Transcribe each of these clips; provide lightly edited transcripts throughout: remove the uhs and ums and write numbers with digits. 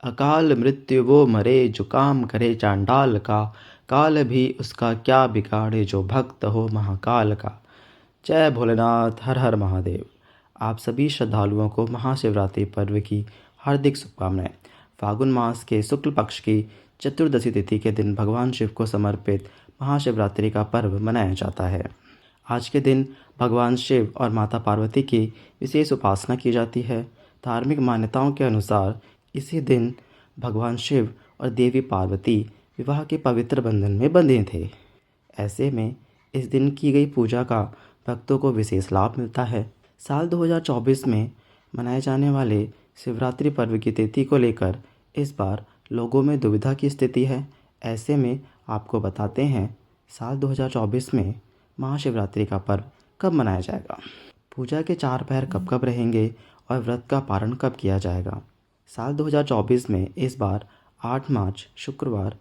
अकाल मृत्यु वो मरे जो काम करे चांडाल का। काल भी उसका क्या बिगाड़े जो भक्त हो महाकाल का। जय भोलेनाथ, हर हर महादेव। आप सभी श्रद्धालुओं को महाशिवरात्रि पर्व की हार्दिक शुभकामनाएं। फागुन मास के शुक्ल पक्ष की चतुर्दशी तिथि के दिन भगवान शिव को समर्पित महाशिवरात्रि का पर्व मनाया जाता है। आज के दिन भगवान शिव और माता पार्वती की विशेष उपासना की जाती है। धार्मिक मान्यताओं के अनुसार इसी दिन भगवान शिव और देवी पार्वती विवाह के पवित्र बंधन में बंधे थे। ऐसे में इस दिन की गई पूजा का भक्तों को विशेष लाभ मिलता है। साल 2024 में मनाए जाने वाले शिवरात्रि पर्व की तिथि को लेकर इस बार लोगों में दुविधा की स्थिति है। ऐसे में आपको बताते हैं साल 2024 में महाशिवरात्रि का पर्व कब मनाया जाएगा, पूजा के 4 पहर कब कब रहेंगे और व्रत का पारण कब किया जाएगा। साल 2024 में इस बार 8 मार्च शुक्रवार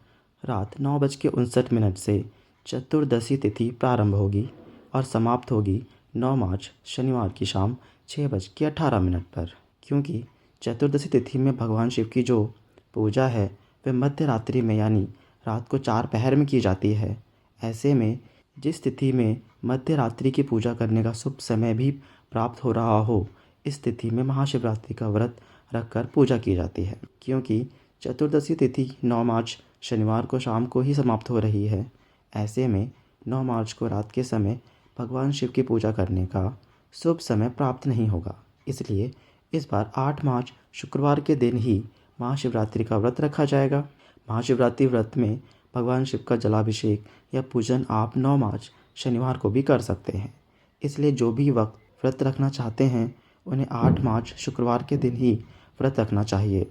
रात 9:59 से चतुर्दशी तिथि प्रारंभ होगी और समाप्त होगी 9 मार्च शनिवार की शाम 6:18 पर। क्योंकि चतुर्दशी तिथि में भगवान शिव की जो पूजा है वह मध्य रात्रि में यानी रात को 4 पहर में की जाती है। ऐसे में जिस तिथि में मध्य रात्रि की पूजा करने का शुभ समय भी प्राप्त हो रहा हो, इस तिथि में महाशिवरात्रि का व्रत रखकर पूजा की जाती है। क्योंकि चतुर्दशी तिथि 9 मार्च शनिवार को शाम को ही समाप्त हो रही है। ऐसे में 9 मार्च को रात के समय भगवान शिव की पूजा करने का शुभ समय प्राप्त नहीं होगा। इसलिए इस बार 8 मार्च शुक्रवार के दिन ही महाशिवरात्रि का व्रत रखा जाएगा। महाशिवरात्रि व्रत में भगवान शिव का जलाभिषेक या पूजन आप 9 मार्च शनिवार को भी कर सकते हैं। इसलिए जो भी वक्त व्रत रखना चाहते हैं उन्हें 8 मार्च शुक्रवार के दिन ही व्रत रखना चाहिए।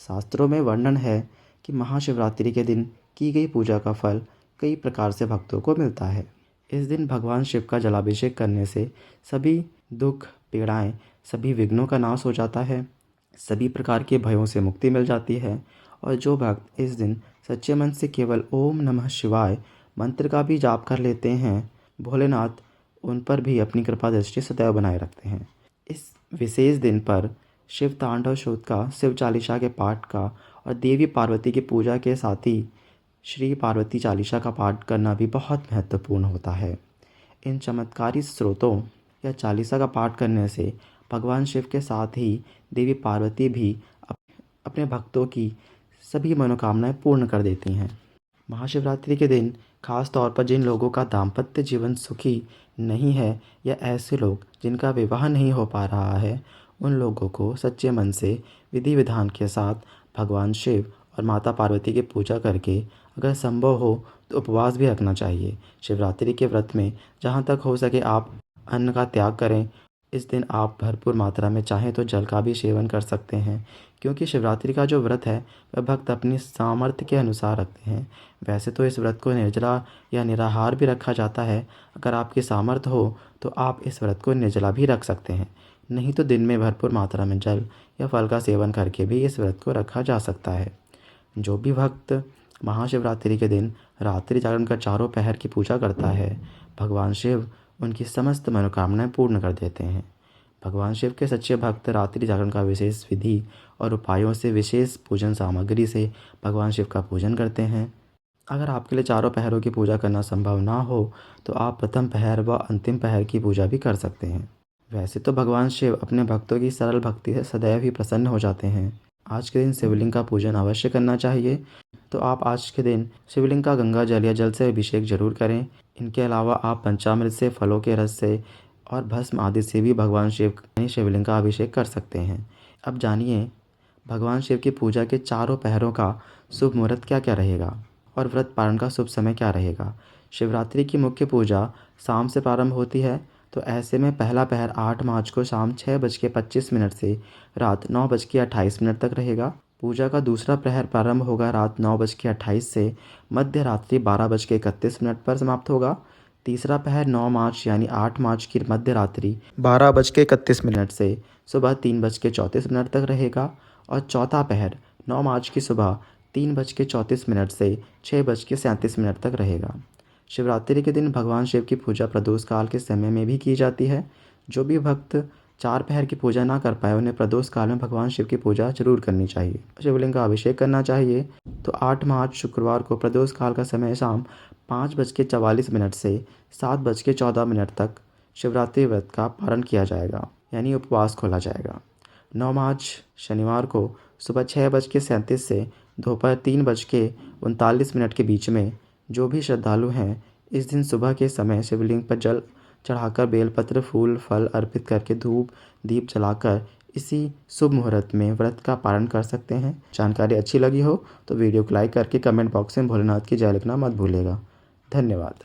शास्त्रों में वर्णन है कि महाशिवरात्रि के दिन की गई पूजा का फल कई प्रकार से भक्तों को मिलता है। इस दिन भगवान शिव का जलाभिषेक करने से सभी दुख पीड़ाएं, सभी विघ्नों का नाश हो जाता है, सभी प्रकार के भयों से मुक्ति मिल जाती है। और जो भक्त इस दिन सच्चे मन से केवल ओम नमः शिवाय मंत्र का भी जाप कर लेते हैं, भोलेनाथ उन पर भी अपनी कृपा दृष्टि सदैव बनाए रखते हैं। इस विशेष दिन पर शिव तांडव स्तोत्र का, शिव चालीसा के पाठ का और देवी पार्वती की पूजा के साथ ही श्री पार्वती चालीसा का पाठ करना भी बहुत महत्वपूर्ण होता है। इन चमत्कारी स्रोतों या चालीसा का पाठ करने से भगवान शिव के साथ ही देवी पार्वती भी अपने भक्तों की सभी मनोकामनाएं पूर्ण कर देती हैं। महाशिवरात्रि के दिन खास तौर पर जिन लोगों का दाम्पत्य जीवन सुखी नहीं है या ऐसे लोग जिनका विवाह नहीं हो पा रहा है, उन लोगों को सच्चे मन से विधि विधान के साथ भगवान शिव और माता पार्वती की पूजा करके अगर संभव हो तो उपवास भी रखना चाहिए। शिवरात्रि के व्रत में जहाँ तक हो सके आप अन्न का त्याग करें। इस दिन आप भरपूर मात्रा में चाहें तो जल का भी सेवन कर सकते हैं। क्योंकि शिवरात्रि का जो व्रत है वह भक्त अपनी सामर्थ्य के अनुसार रखते हैं। वैसे तो इस व्रत को निर्जला या निराहार भी रखा जाता है। अगर आपकी सामर्थ्य हो तो आप इस व्रत को निर्जला भी रख सकते हैं, नहीं तो दिन में भरपूर मात्रा में जल या फल का सेवन करके भी इस व्रत को रखा जा सकता है। जो भी भक्त महाशिवरात्रि के दिन रात्रि जागरण कर 4 पहर की पूजा करता है, भगवान शिव उनकी समस्त मनोकामनाएं पूर्ण कर देते हैं। भगवान शिव के सच्चे भक्त रात्रि जागरण का विशेष विधि और उपायों से, विशेष पूजन सामग्री से भगवान शिव का पूजन करते हैं। अगर आपके लिए 4 पहरों की पूजा करना संभव ना हो तो आप प्रथम पहर व अंतिम पहर की पूजा भी कर सकते हैं। वैसे तो भगवान शिव अपने भक्तों की सरल भक्ति से सदैव ही प्रसन्न हो जाते हैं। आज के दिन शिवलिंग का पूजन अवश्य करना चाहिए। तो आप आज के दिन शिवलिंग का गंगा जल या जल से अभिषेक जरूर करें। इनके अलावा आप पंचामृत से, फलों के रस से और भस्म आदि से भी भगवान शिवलिंग का अभिषेक कर सकते हैं। अब जानिए भगवान शिव की पूजा के 4 पहरों का शुभ मुहूर्त क्या क्या रहेगा और व्रत पारण का शुभ समय क्या रहेगा। शिवरात्रि की मुख्य पूजा शाम से प्रारंभ होती है, तो ऐसे में पहला पहर 8 मार्च को शाम 6:25 से रात 9:28 तक रहेगा। पूजा का दूसरा प्रहर प्रारंभ होगा रात 9:28 से मध्य रात्रि 12:31 पर समाप्त होगा। तीसरा पहर 9 मार्च यानी 8 मार्च की मध्य रात्रि 12:31 से सुबह 3:34 तक रहेगा और चौथा पहर 9 मार्च की सुबह 3:34 से 6:37 तक रहेगा। शिवरात्रि के दिन भगवान शिव की पूजा प्रदोष काल के समय में भी की जाती है। जो भी भक्त 4 पहर की पूजा ना कर पाए उन्हें प्रदोष काल में भगवान शिव की पूजा जरूर करनी चाहिए। शिवलिंग का अभिषेक करना चाहिए। तो 8 मार्च शुक्रवार को प्रदोष काल का समय शाम 5:44 से 7:14 तक शिवरात्रि व्रत का पारण किया जाएगा, यानी उपवास खोला जाएगा। 9 मार्च शनिवार को सुबह 6:37 से दोपहर 3:39 के बीच में जो भी श्रद्धालु हैं इस दिन सुबह के समय शिवलिंग पर जल चढ़ाकर बेलपत्र, फूल, फल अर्पित करके धूप दीप जलाकर इसी शुभ मुहूर्त में व्रत का पारण कर सकते हैं। जानकारी अच्छी लगी हो तो वीडियो को लाइक करके कमेंट बॉक्स में भोलेनाथ की जय लिखना मत भूलिएगा। धन्यवाद।